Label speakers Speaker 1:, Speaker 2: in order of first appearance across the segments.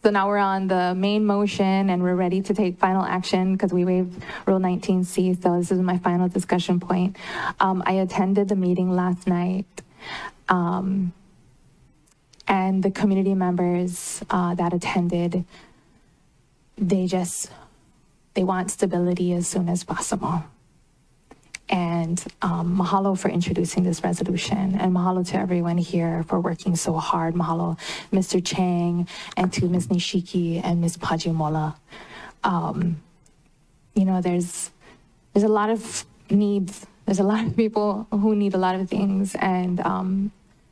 Speaker 1: So now we're on the main motion and we're ready to take final action because we waived Rule 19C. So this is my final discussion point. I attended the meeting last night. And the community members that attended, they want stability as soon as possible. And mahalo for introducing this resolution, and mahalo to everyone here for working so hard. Mahalo, Mr. Chang, and to Ms. Nishiki and Ms. Pajimola. You know, there's a lot of needs. There's a lot of people who need a lot of things, and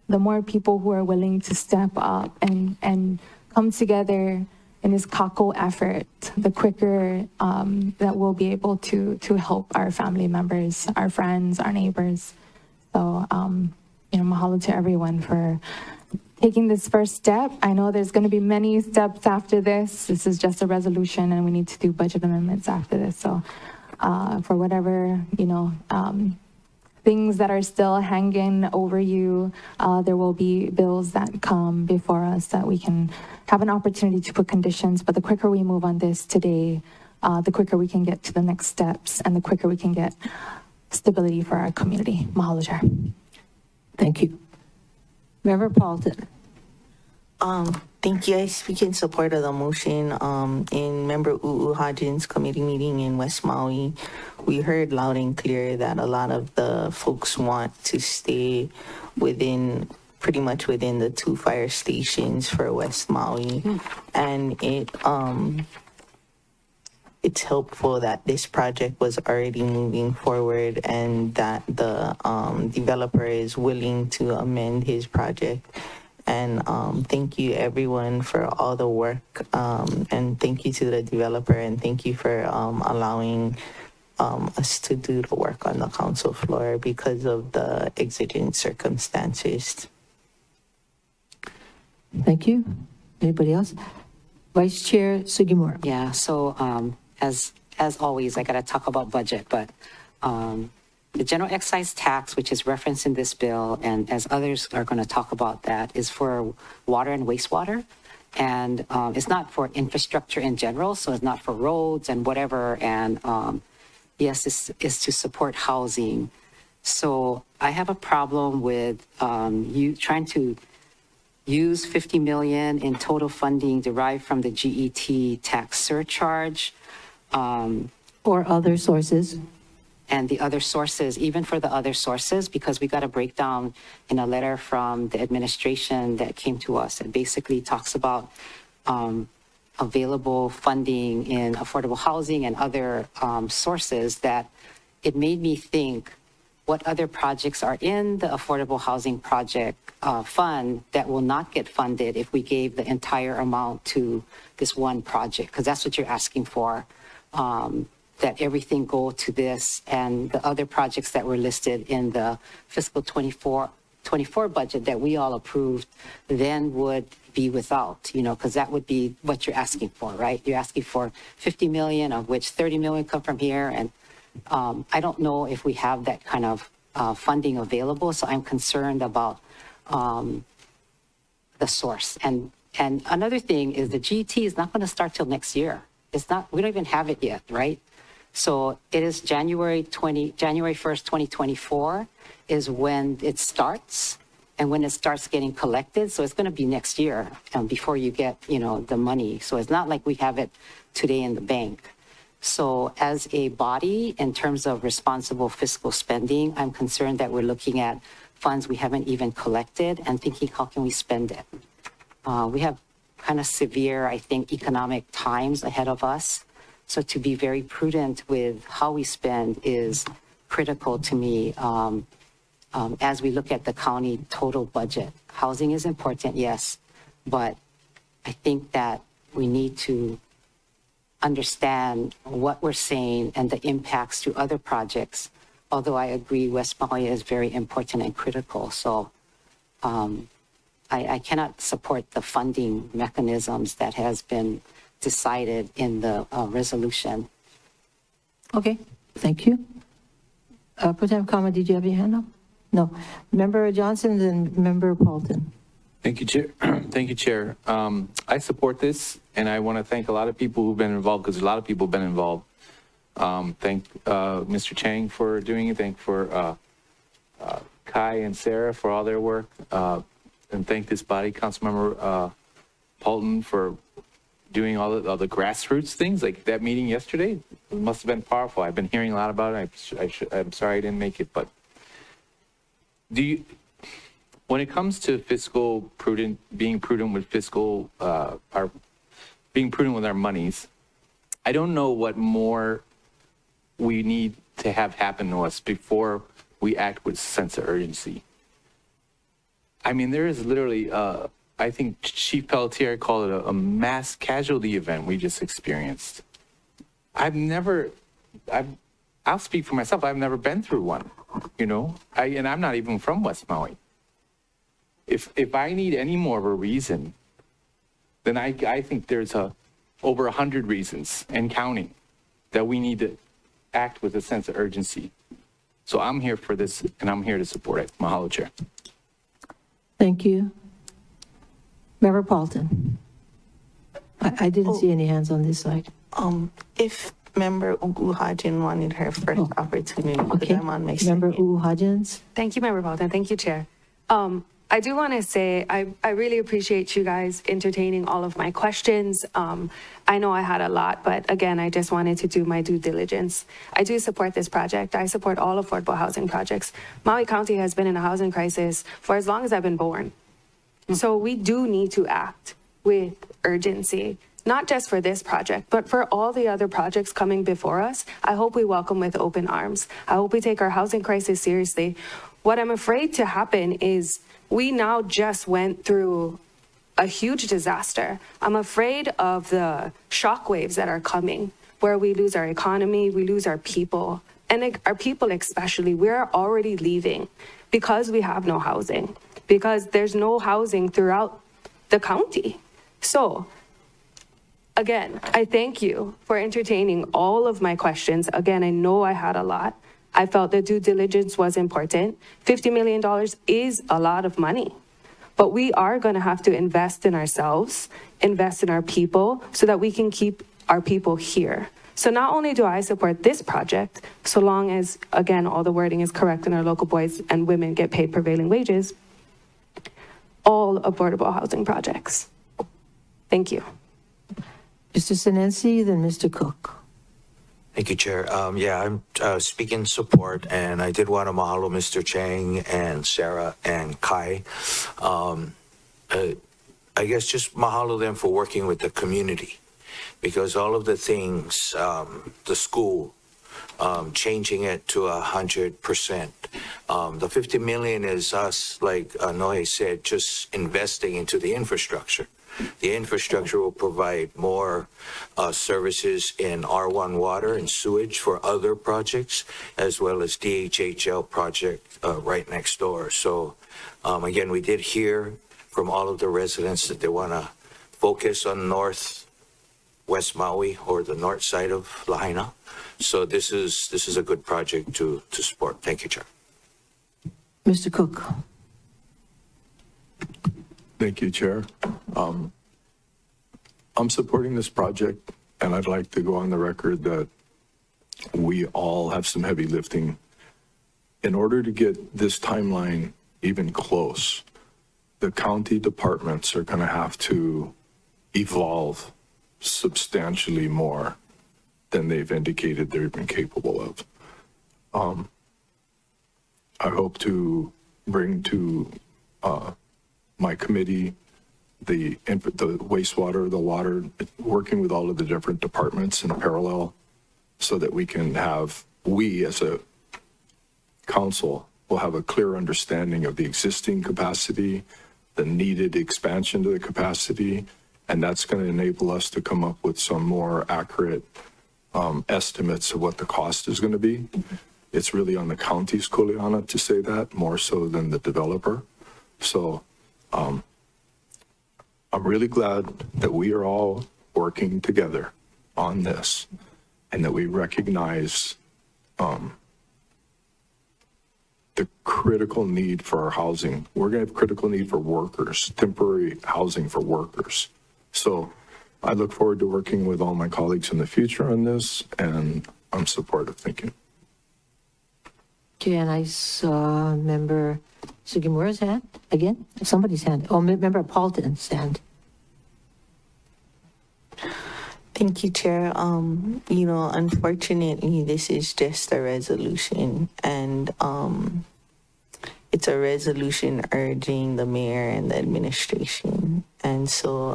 Speaker 1: the more people who are willing to step up and come together in this kako effort, the quicker that we'll be able to help our family members, our friends, our neighbors. So, you know, mahalo to everyone for taking this first step. I know there's going to be many steps after this. This is just a resolution, and we need to do budget amendments after this. So, for whatever, you know, things that are still hanging over you, there will be bills that come before us that we can have an opportunity to put conditions, but the quicker we move on this today, the quicker we can get to the next steps and the quicker we can get stability for our community. Mahalo, Chair.
Speaker 2: Thank you. Member Paulton.
Speaker 3: Thank you. I speak in support of the motion. In Member Hodgins' committee meeting in West Maui, we heard loud and clear that a lot of the folks want to stay pretty much within the 2 fire stations for West Maui. And it's helpful that this project was already moving forward and that the developer is willing to amend his project. And thank you everyone for all the work, and thank you to the developer, and thank you for allowing us to do the work on the council floor because of the exigent circumstances.
Speaker 2: Thank you. Anybody else? Vice Chair Sugimura.
Speaker 4: Yeah, so as always, I got to talk about budget, but the general excise tax, which is referenced in this bill, and as others are going to talk about that, is for water and wastewater. And it's not for infrastructure in general, so it's not for roads and whatever. And yes, this is to support housing. So I have a problem with you trying to use $50 million in total funding derived from the GET tax surcharge.
Speaker 2: Or other sources.
Speaker 4: And the other sources, even for the other sources, because we got a breakdown in a letter from the administration that came to us. It basically talks about available funding in affordable housing and other sources that it made me think what other projects are in the affordable housing project fund that will not get funded if we gave the entire amount to this one project, because that's what you're asking for. That everything go to this, and the other projects that were listed in the fiscal 24 budget that we all approved then would be without, you know, because that would be what you're asking for, right? You're asking for 50 million, of which 30 million come from here. And I don't know if we have that kind of funding available. So I'm concerned about the source. And another thing is the GT is not going to start till next year. It's not, we don't even have it yet, right? So it is January 1st, 2024 is when it starts and when it starts getting collected. So it's going to be next year before you get, you know, the money. So it's not like we have it today in the bank. So as a body, in terms of responsible fiscal spending, I'm concerned that we're looking at funds we haven't even collected and thinking, how can we spend it? We have kind of severe, I think, economic times ahead of us. So to be very prudent with how we spend is critical to me as we look at the county total budget. Housing is important, yes, but I think that we need to understand what we're saying and the impacts to other projects, although I agree West Maui is very important and critical. So I cannot support the funding mechanisms that has been decided in the resolution.
Speaker 2: Okay, thank you. Pro Tem Kama, did you have your hand up? No. Member Johnson and Member Paulton.
Speaker 5: Thank you, Chair. Thank you, Chair. I support this, and I want to thank a lot of people who've been involved, because a lot of people have been involved. Thank Mr. Chang for doing it. Thank for Kai and Sarah for all their work, and thank this body, Councilmember Paulton, for doing all the grassroots things. Like that meeting yesterday must have been powerful. I've been hearing a lot about it. I'm sorry I didn't make it, but when it comes to being prudent with fiscal, being prudent with our monies, I don't know what more we need to have happen to us before we act with sense of urgency. I mean, there is literally, I think Chief Pelletier called it a mass casualty event we just experienced. I'll speak for myself. I've never been through one, and I'm not even from West Maui. If I need any more of a reason, then I think there's over 100 reasons and counting that we need to act with a sense of urgency. So I'm here for this, and I'm here to support it. Mahalo, Chair.
Speaker 2: Thank you. Member Paulton. I didn't see any hands on this side.
Speaker 3: If Member Uguhajin wanted her first opportunity, because
Speaker 2: Okay.
Speaker 3: I'm on my
Speaker 2: Member
Speaker 3: second.
Speaker 2: Hudgens.
Speaker 6: Thank you, Member Paulton. Thank you, Chair. I do want to say I really appreciate you guys entertaining all of my questions. I know I had a lot, but again, I just wanted to do my due diligence. I do support this project. I support all affordable housing projects. Maui County has been in a housing crisis for as long as I've been born. So we do need to act with urgency, not just for this project, but for all the other projects coming before us. I hope we welcome with open arms. I hope we take our housing crisis seriously. What I'm afraid to happen is we now just went through a huge disaster. I'm afraid of the shockwaves that are coming, where we lose our economy, we lose our people, and our people especially. We're already leaving because we have no housing, because there's no housing throughout the county. So again, I thank you for entertaining all of my questions. Again, I know I had a lot. I felt that due diligence was important. $50 million is a lot of money, but we are going to have to invest in ourselves, invest in our people, so that we can keep our people here. So not only do I support this project, so long as, again, all the wording is correct and our local boys and women get paid prevailing wages, all affordable housing projects. Thank you.
Speaker 2: Mr. Sinensi, then Mr. Cook.
Speaker 7: Thank you, Chair. I'm speaking support, and I did want to mahalo Mr. Chang and Sarah and Kai. I guess just mahalo them for working with the community, because all of the things, the school, changing it to 100%. The 50 million is us, like Noe said, just investing into the infrastructure. The infrastructure will provide more services in R1 water and sewage for other projects, as well as DHHL project right next door. So again, we did hear from all of the residents that they want to focus on West Maui, or the north side of Lahaina. So this is a good project to support. Thank you, Chair.
Speaker 2: Mr. Cook.
Speaker 8: Thank you, Chair. I'm supporting this project, and I'd like to go on the record that we all have some heavy lifting. In order to get this timeline even close, the county departments are going to have to evolve substantially more than they've indicated they've been capable of. I hope to bring to my committee the wastewater, the water, working with all of the different departments in parallel, so that we as a council will have a clear understanding of the existing capacity, the needed expansion to the capacity, and that's going to enable us to come up with some more accurate estimates of what the cost is going to be. It's really on the county's kuleana to say that, more so than the developer. So I'm really glad that we are all working together on this, and that we recognize the critical need for our housing. We're going to have critical need for workers, temporary housing for workers. So I look forward to working with all my colleagues in the future on this, and I'm supportive. Thank you.
Speaker 2: Okay, and I saw Member Sugimura's hand again, somebody's hand. Oh, Member Paulton's hand.
Speaker 3: Thank you, Chair. Unfortunately, this is just a resolution, and it's a resolution urging the mayor and the administration. And so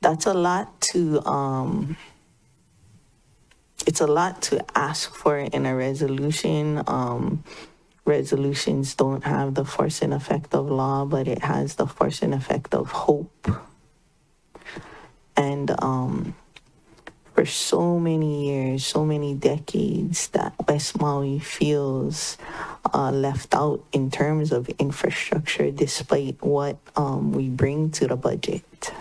Speaker 3: that's a lot to it's a lot to ask for in a resolution. Resolutions don't have the force and effect of law, but it has the force and effect of hope. And for so many years, so many decades, that West Maui feels left out in terms of infrastructure, despite what we bring to the budget.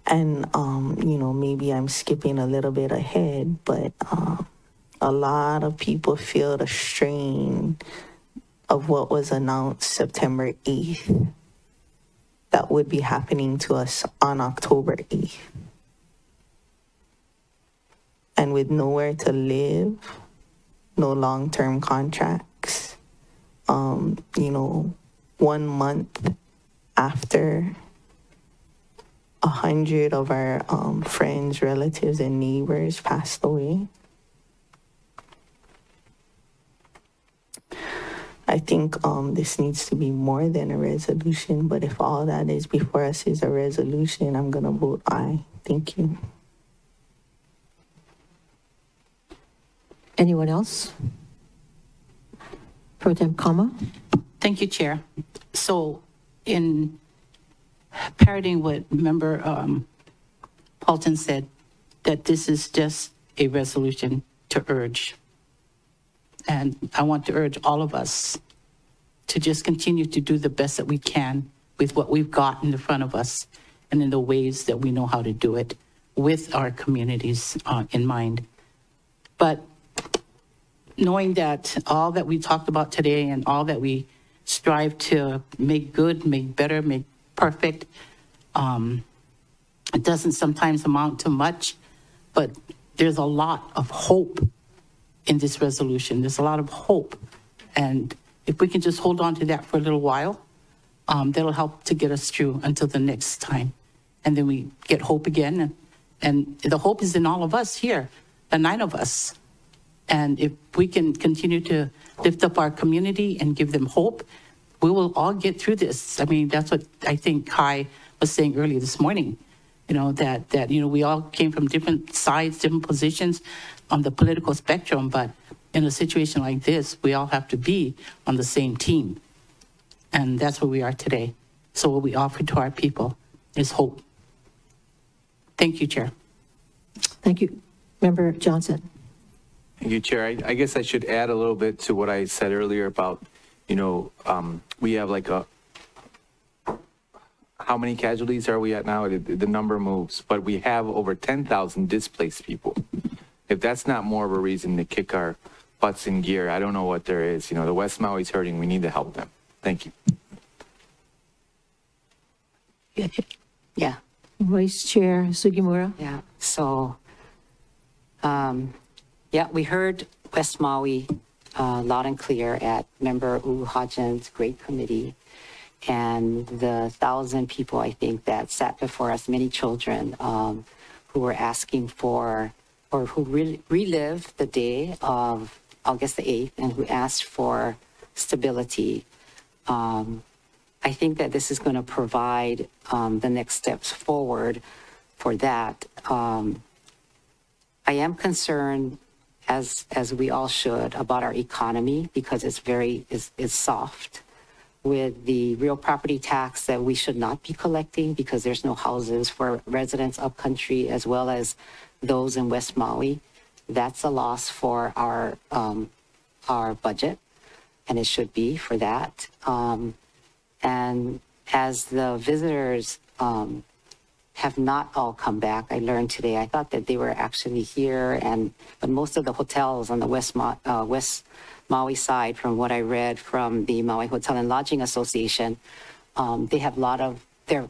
Speaker 3: And, maybe I'm skipping a little bit ahead, but a lot of people feel the strain of what was announced September 8th that would be happening to us on October 8th. And with nowhere to live, no long-term contracts, 1 month after 100 of our friends, relatives, and neighbors passed away. I think this needs to be more than a resolution, but if all that is before us is a resolution, I'm going to vote aye. Thank you.
Speaker 2: Anyone else? Pro Tem Kama?
Speaker 9: Thank you, Chair. So in parroting what Member Paulton said, that this is just a resolution to urge. And I want to urge all of us to just continue to do the best that we can with what we've got in the front of us and in the ways that we know how to do it with our communities in mind. But knowing that all that we talked about today and all that we strive to make good, make better, make perfect, it doesn't sometimes amount to much, but there's a lot of hope in this resolution. There's a lot of hope. And if we can just hold on to that for a little while, that'll help to get us through until the next time. And then we get hope again. And the hope is in all of us here, the 9 of us. And if we can continue to lift up our community and give them hope, we will all get through this. I mean, that's what I think Kai was saying earlier this morning. That we all came from different sides, different positions on the political spectrum, but in a situation like this, we all have to be on the same team. And that's where we are today. So what we offer to our people is hope. Thank you, Chair.
Speaker 2: Thank you. Member Johnson?
Speaker 5: Thank you, Chair. I guess I should add a little bit to what I said earlier about, we have like how many casualties are we at now? The number moves, but we have over 10,000 displaced people. If that's not more of a reason to kick our butts in gear, I don't know what there is. The West Maui's hurting. We need to help them. Thank you.
Speaker 4: Yeah.
Speaker 2: Vice Chair Sugimura?
Speaker 4: Yeah. So, we heard West Maui loud and clear at Member Uhajan's great committee, and the 1,000 people, I think, that sat before us, many children who were asking for, or who relived the day of August the 8th and who asked for stability. I think that this is going to provide the next steps forward for that. I am concerned, as we all should, about our economy because it's soft, with the real property tax that we should not be collecting because there's no houses for residents upcountry as well as those in West Maui. That's a loss for our budget, and it should be for that. And as the visitors have not all come back. I learned today. I thought that they were actually here, but most of the hotels on the West Maui side, from what I read from the Maui Hotel and Lodging Association, they have a lot of their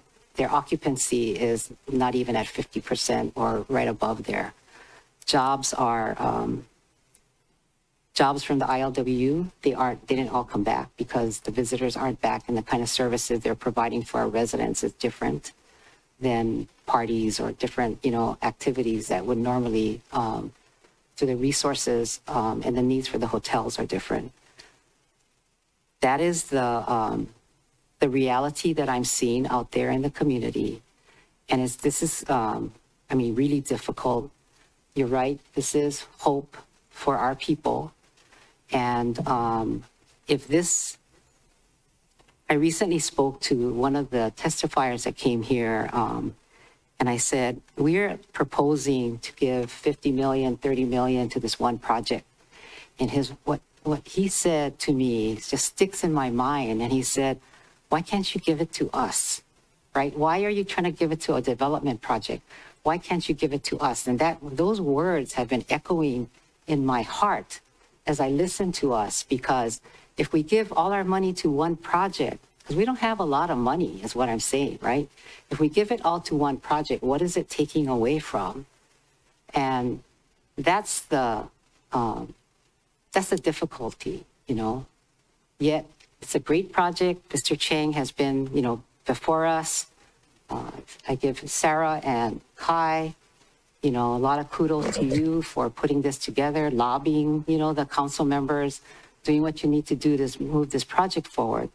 Speaker 4: occupancy is not even at 50% or right above there. Jobs are jobs from the ILWU. They didn't all come back because the visitors aren't back, and the kind of services they're providing for our residents is different than parties or different, activities that would normally, so the resources and the needs for the hotels are different. That is the reality that I'm seeing out there in the community. And this is, really difficult. You're right, this is hope for our people. And I recently spoke to one of the testifiers that came here, and I said, we're proposing to give 50 million, 30 million to this one project. And what he said to me just sticks in my mind. And he said, why can't you give it to us, right? Why are you trying to give it to a development project? Why can't you give it to us? And those words have been echoing in my heart as I listen to us, because if we give all our money to one project, because we don't have a lot of money, is what I'm saying, right? If we give it all to one project, what is it taking away from? And that's the difficulty, Yet it's a great project. Mr. Chang has been, before us. I give Sarah and Kai, a lot of kudos to you for putting this together, lobbying, the council members, doing what you need to do to move this project forward.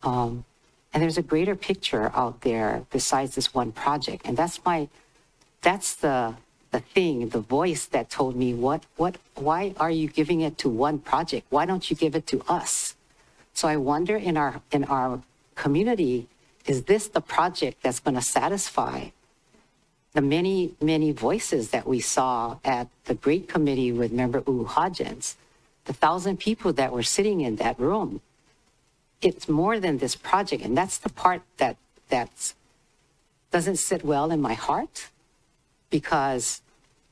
Speaker 4: And there's a greater picture out there besides this one project. And that's the thing, the voice that told me, why are you giving it to one project? Why don't you give it to us? So I wonder in our community, is this the project that's going to satisfy the many, many voices that we saw at the great committee with member Uhu Hodgins, the 1,000 people that were sitting in that room? It's more than this project. And that's the part that doesn't sit well in my heart, because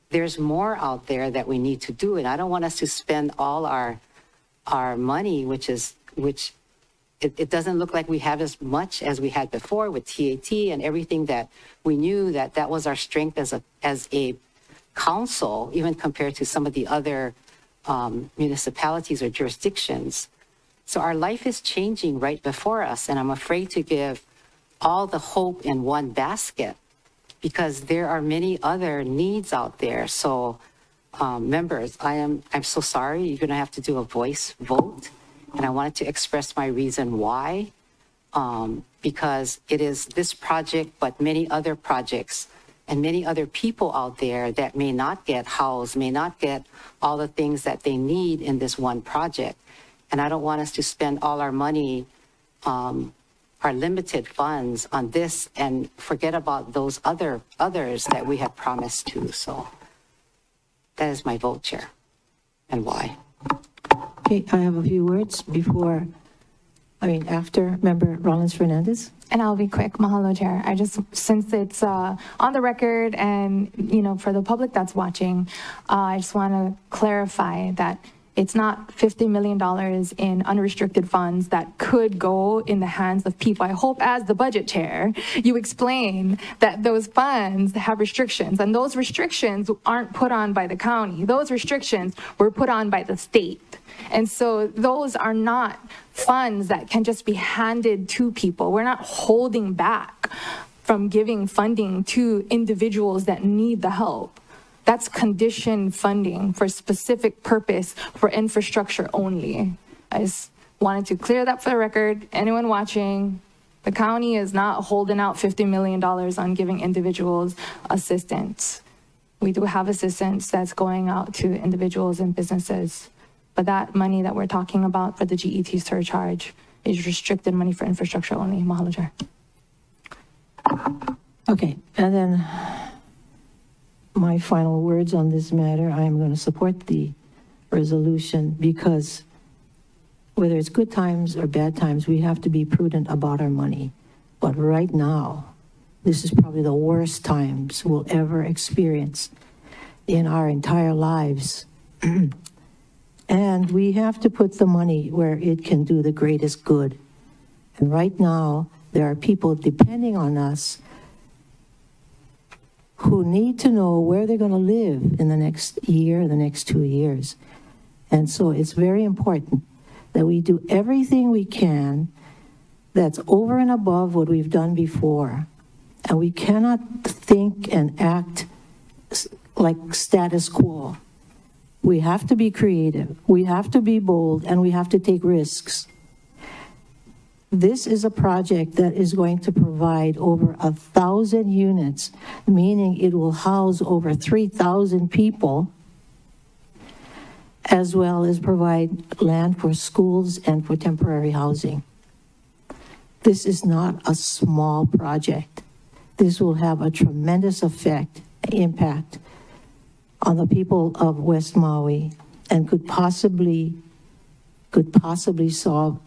Speaker 4: there's more out there that we need to do. And I don't want us to spend all our money, which it doesn't look like we have as much as we had before with TAT and everything that we knew that was our strength as a council, even compared to some of the other municipalities or jurisdictions. So our life is changing right before us, and I'm afraid to give all the hope in one basket, because there are many other needs out there. So members, I'm so sorry. You're going to have to do a voice vote. And I wanted to express my reason why, because it is this project, but many other projects and many other people out there that may not get housed, may not get all the things that they need in this one project. And I don't want us to spend all our money, our limited funds on this and forget about those others that we have promised to. So that is my vote, Chair, and why.
Speaker 2: Okay, I have a few words after Member Rollins-Fernandez.
Speaker 1: And I'll be quick. Mahalo, Chair. Since it's on the record and, for the public that's watching, I just want to clarify that it's not $50 million in unrestricted funds that could go in the hands of people. I hope as the budget chair, you explain that those funds have restrictions, and those restrictions aren't put on by the county. Those restrictions were put on by the state. And so those are not funds that can just be handed to people. We're not holding back from giving funding to individuals that need the help. That's conditioned funding for a specific purpose for infrastructure only. I just wanted to clear that for the record. Anyone watching, the county is not holding out $50 million on giving individuals assistance. We do have assistance that's going out to individuals and businesses. But that money that we're talking about for the GET surcharge is restricted money for infrastructure only. Mahalo, Chair.
Speaker 2: Okay, and then my final words on this matter, I am going to support the resolution, because whether it's good times or bad times, we have to be prudent about our money. But right now, This is probably the worst times we'll ever experience in our entire lives. And we have to put the money where it can do the greatest good. And right now, there are people depending on us who need to know where they're going to live in the next year, the next 2 years. And so it's very important that we do everything we can that's over and above what we've done before. And we cannot think and act like status quo. We have to be creative, we have to be bold, and we have to take risks. This is a project that is going to provide over 1,000 units, meaning it will house over 3,000 people, as well as provide land for schools and for temporary housing. This is not a small project. This will have a tremendous impact on the people of West Maui, and could possibly solve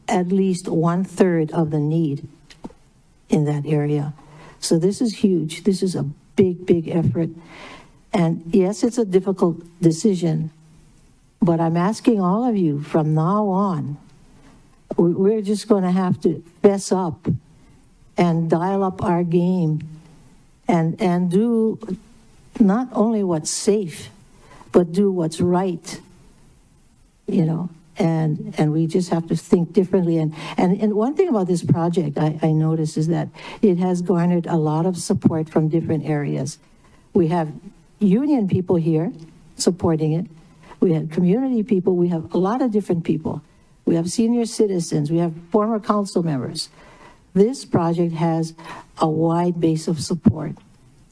Speaker 2: at least 1/3 of the need in that area. So this is huge. This is a big, big effort. And yes, it's a difficult decision, but I'm asking all of you from now on, we're just going to have to fess up and dial up our game and do not only what's safe, but do what's right, you know, and we just have to think differently. And one thing about this project I noticed is that it has garnered a lot of support from different areas. We have union people here supporting it. We have community people. We have a lot of different people. We have senior citizens. We have former council members. This project has a wide base of support.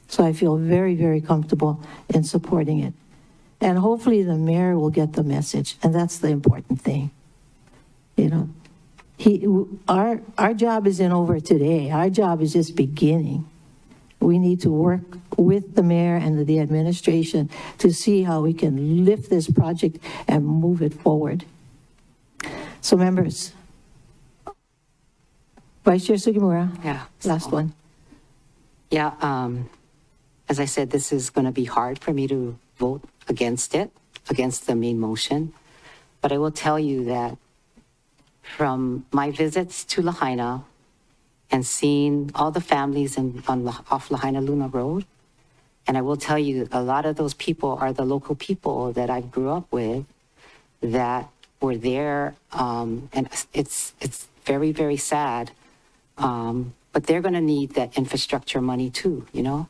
Speaker 2: So I feel very, very comfortable in supporting it. And hopefully the mayor will get the message, and that's the important thing. You know, our job isn't over today. Our job is just beginning. We need to work with the mayor and the administration to see how we can lift this project and move it forward. So members, Vice Chair Sugimura,
Speaker 4: Yeah.
Speaker 2: last one.
Speaker 4: Yeah, as I said, this is going to be hard for me to vote against it, against the main motion. But I will tell you that from my visits to Lahaina and seeing all the families off Lahaina Luna Road, and I will tell you, a lot of those people are the local people that I grew up with that were there, and it's very, very sad. But they're going to need that infrastructure money too, you know?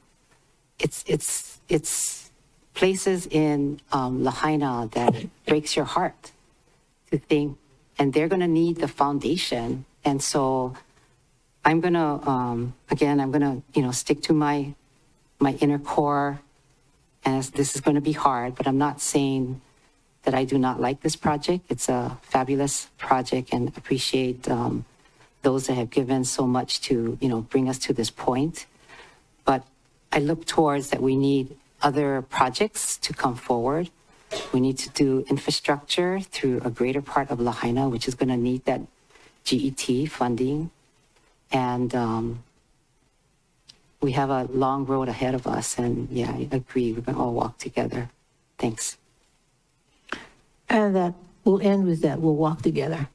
Speaker 4: It's places in Lahaina that breaks your heart to think, and they're going to need the foundation. And so I'm going to, again, I'm going to, you know, stick to my inner core, as this is going to be hard, but I'm not saying that I do not like this project. It's a fabulous project, and appreciate those that have given so much to, you know, bring us to this point. But I look towards that we need other projects to come forward. We need to do infrastructure through a greater part of Lahaina, which is going to need that GET funding. And we have a long road ahead of us. And yeah, I agree. We're going to all walk together. Thanks.
Speaker 2: And that will end with that. We'll walk together.